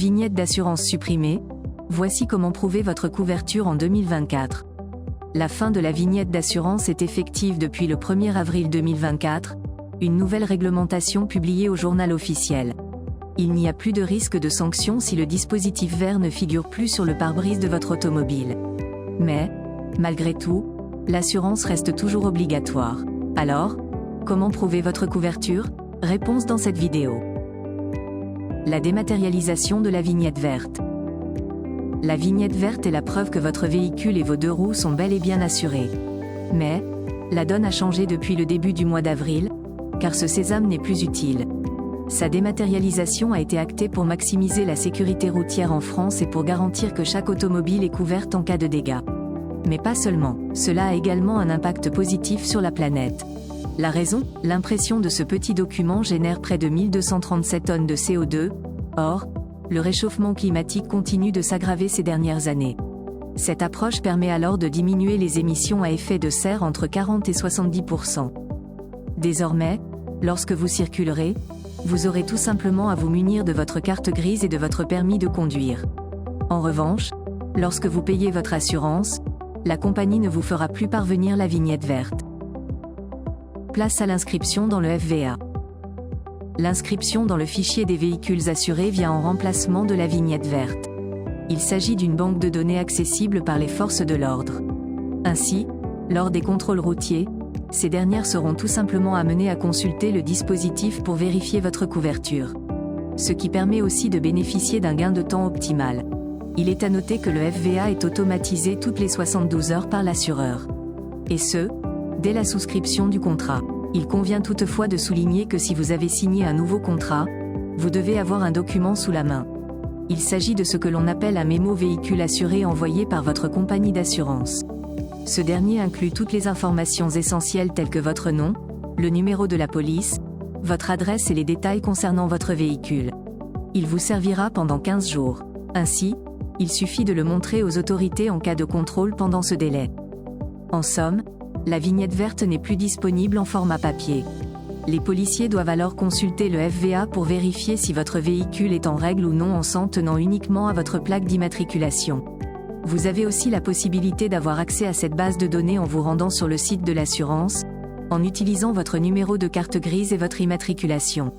Vignette d'assurance supprimée, voici comment prouver votre couverture en 2024. La fin de la vignette d'assurance est effective depuis le 1er avril 2024, une nouvelle réglementation publiée au journal officiel. Il n'y a plus de risque de sanction si le dispositif vert ne figure plus sur le pare-brise de votre automobile. Mais, malgré tout, l'assurance reste toujours obligatoire. Alors, comment prouver votre couverture? Réponse dans cette vidéo. La dématérialisation de la vignette verte. La vignette verte est la preuve que votre véhicule et vos deux roues sont bel et bien assurés. Mais, la donne a changé depuis le début du mois d'avril, car ce sésame n'est plus utile. Sa dématérialisation a été actée pour maximiser la sécurité routière en France et pour garantir que chaque automobile est couverte en cas de dégâts. Mais pas seulement, cela a également un impact positif sur la planète. La raison, l'impression de ce petit document génère près de 1237 tonnes de CO2, or, le réchauffement climatique continue de s'aggraver ces dernières années. Cette approche permet alors de diminuer les émissions à effet de serre entre 40 et 70%. Désormais, lorsque vous circulerez, vous aurez tout simplement à vous munir de votre carte grise et de votre permis de conduire. En revanche, lorsque vous payez votre assurance, la compagnie ne vous fera plus parvenir la vignette verte. Place à l'inscription dans le FVA. L'inscription dans le fichier des véhicules assurés vient en remplacement de la vignette verte. Il s'agit d'une banque de données accessible par les forces de l'ordre. Ainsi, lors des contrôles routiers, ces dernières seront tout simplement amenées à consulter le dispositif pour vérifier votre couverture. Ce qui permet aussi de bénéficier d'un gain de temps optimal. Il est à noter que le FVA est automatisé toutes les 72 heures par l'assureur. Et ce, dès la souscription du contrat. Il convient toutefois de souligner que si vous avez signé un nouveau contrat, vous devez avoir un document sous la main. Il s'agit de ce que l'on appelle un mémo véhicule assuré envoyé par votre compagnie d'assurance. Ce dernier inclut toutes les informations essentielles telles que votre nom, le numéro de la police, votre adresse et les détails concernant votre véhicule. Il vous servira pendant 15 jours. Ainsi, il suffit de le montrer aux autorités en cas de contrôle pendant ce délai. En somme, la vignette verte n'est plus disponible en format papier. Les policiers doivent alors consulter le FVA pour vérifier si votre véhicule est en règle ou non en s'en tenant uniquement à votre plaque d'immatriculation. Vous avez aussi la possibilité d'avoir accès à cette base de données en vous rendant sur le site de l'assurance, en utilisant votre numéro de carte grise et votre immatriculation.